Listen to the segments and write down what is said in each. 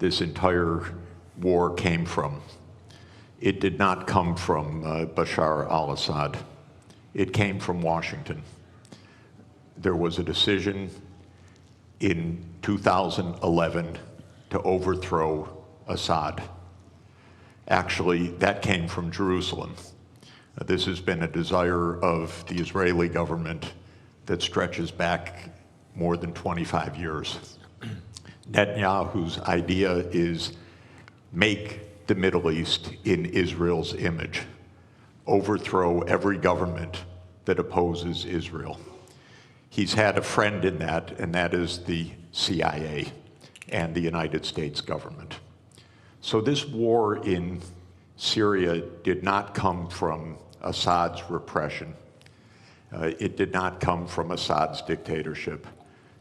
this entire war came from. It did not come from Bashar al-Assad. It came from Washington. There was a decision in 2011 to overthrow Assad. Actually, that came from Jerusalem. This has been a desire of the Israeli government that stretches back more than 25 years. Netanyahu's idea is make the Middle East in Israel's image, overthrow every government that opposes Israel. He's had a friend in that, and that is the CIA and the United States government. So this war in Syria did not come from Assad's repression. It did not come from Assad's dictatorship.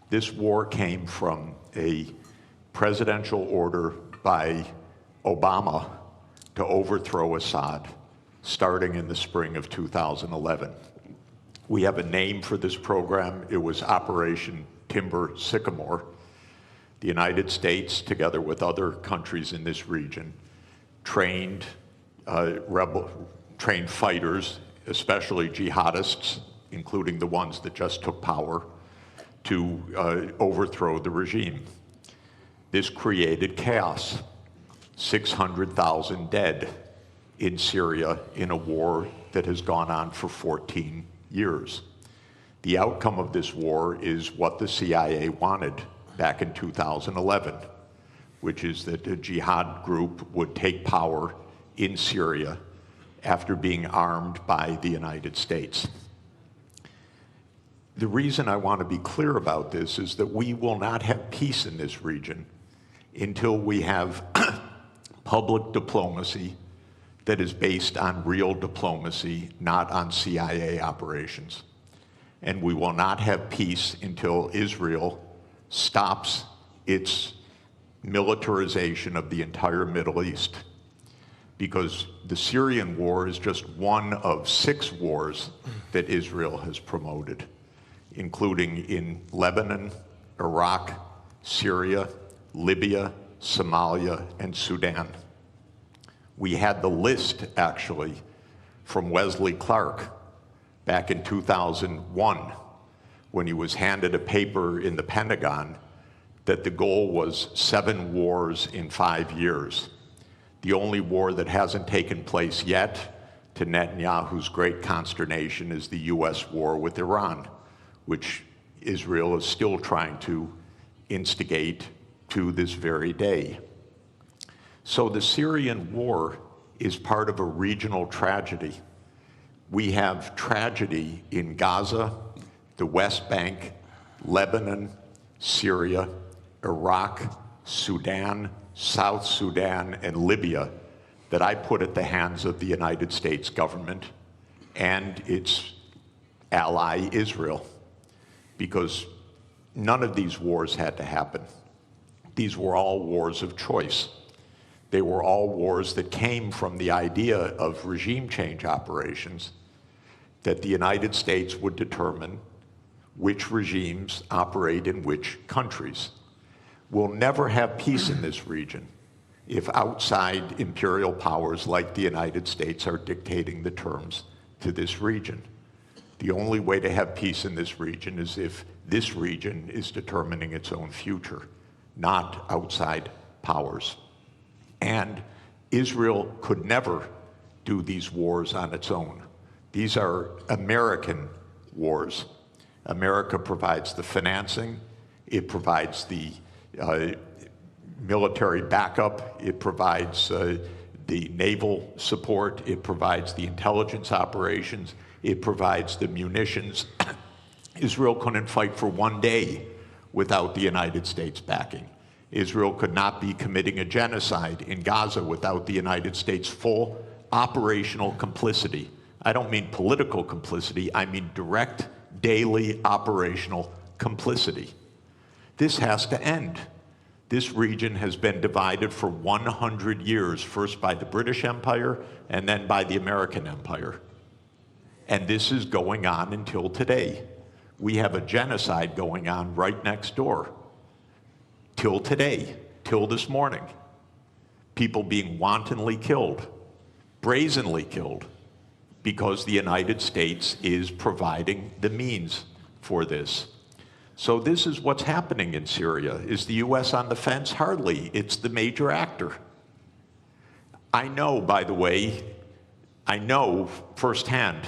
This war came from a presidential order by Obama to overthrow Assad, starting in the spring of 2011. We have a name for this program. It was Operation Timber Sycamore. The United States, together with other countries in this region, trained fighters, especially jihadists, including the ones that just took power, to overthrow the regime. This created chaos. 600,000 dead in Syria in a war that has gone on for 14 years. The outcome of this war is what the CIA wanted back in 2011, which is that a jihad group would take power in Syria after being armed by the United States. The reason I want to be clear about this is that we will not have peace in this region until we have public diplomacy that is based on real diplomacy, not on CIA operations. And we will not have peace until Israel stops its militarization of the entire Middle East. Because the Syrian war is just one of 6 wars that Israel has promoted, including in Lebanon, Iraq, Syria, Libya, Somalia, and Sudan. We had the list, actually, from Wesley Clark back in 2001, when he was handed a paper in the Pentagon that the goal was 7 wars in 5 years. The only war that hasn't taken place yet, to Netanyahu's great consternation, is the US war with Iran, which Israel is still trying to instigate to this very day. So the Syrian war is part of a regional tragedy. We have tragedy in Gaza, the West Bank, Lebanon, Syria, Iraq, Sudan, South Sudan, and Libya that I put at the hands of the United States government and its ally Israel, because none of these wars had to happen. These were all wars of choice. They were all wars that came from the idea of regime change operations, that the United States would determine which regimes operate in which countries. We'll never have peace in this region if outside imperial powers like the United States are dictating the terms to this region. The only way to have peace in this region is if this region is determining its own future, not outside powers. And Israel could never do these wars on its own. These are American wars. America provides the financing, it provides the military backup, it provides the naval support, it provides the intelligence operations, it provides the munitions. Israel couldn't fight for one day without the United States backing. Israel could not be committing a genocide in Gaza without the United States' full operational complicity. I don't mean political complicity, I mean direct, daily operational complicity. This has to end. This region has been divided for 100 years, first by the British Empire and then by the American Empire. And this is going on until today. We have a genocide going on right next door, till today. till this morning. People being wantonly killed, brazenly killed, because the United States is providing the means for this. So this is what's happening in Syria. Is the U.S. on the fence? Hardly. It's the major actor. I know, by the way, I know firsthand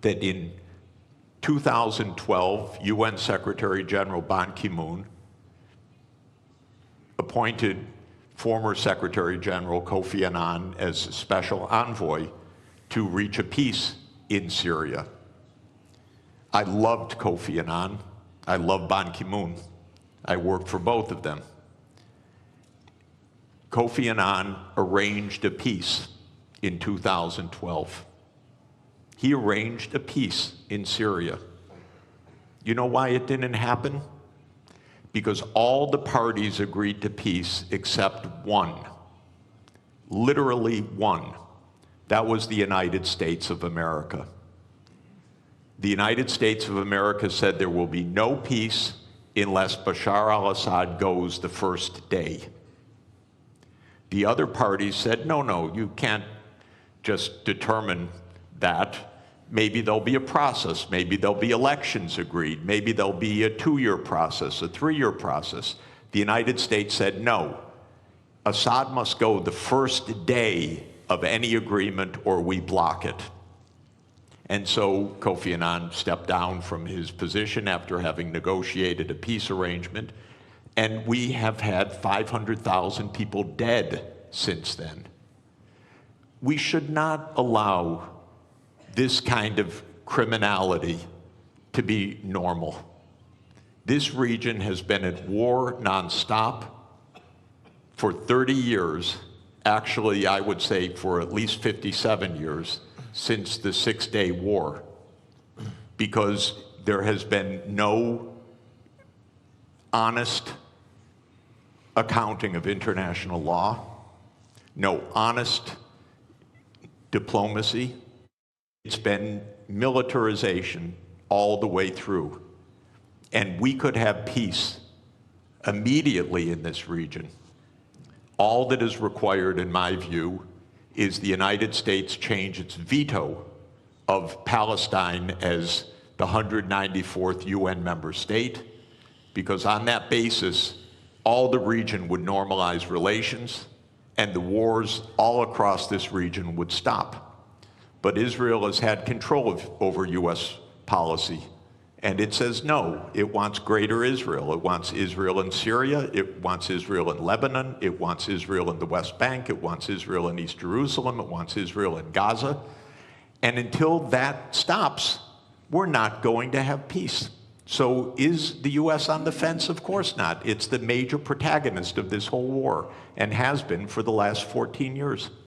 that in 2012, UN Secretary General Ban Ki-moon appointed former Secretary General Kofi Annan as special envoy to reach a peace in Syria. I loved Kofi Annan. I love Ban Ki-moon. I worked for both of them. Kofi Annan arranged a peace in 2012. He arranged a peace in Syria. You know why it didn't happen? Because all the parties agreed to peace except one. Literally one. That was the United States of America. The United States of America said there will be no peace unless Bashar al-Assad goes the first day. The other parties said, no, you can't just determine that. Maybe there'll be a process. Maybe there'll be elections agreed. Maybe there'll be a 2-year process, a 3-year process. The United States said, no, Assad must go the first day of any agreement or we block it. And so Kofi Annan stepped down from his position after having negotiated a peace arrangement. And we have had 500,000 people dead since then. We should not allow this kind of criminality to be normal. This region has been at war nonstop for 30 years. Actually, I would say for at least 57 years since the Six-Day War, because there has been no honest accounting of international law, no honest diplomacy. It's been militarization all the way through. And we could have peace immediately in this region. All that is required, in my view, is the United States change its veto of Palestine as the 194th UN member state, because on that basis, all the region would normalize relations and the wars all across this region would stop. But Israel has had control over US policy, and it says no. It wants greater Israel. It wants Israel in Syria. It wants Israel in Lebanon. It wants Israel in the West Bank. It wants Israel in East Jerusalem. It wants Israel in Gaza. And until that stops, we're not going to have peace. So is the US on the fence? Of course not. It's the major protagonist of this whole war and has been for the last 14 years.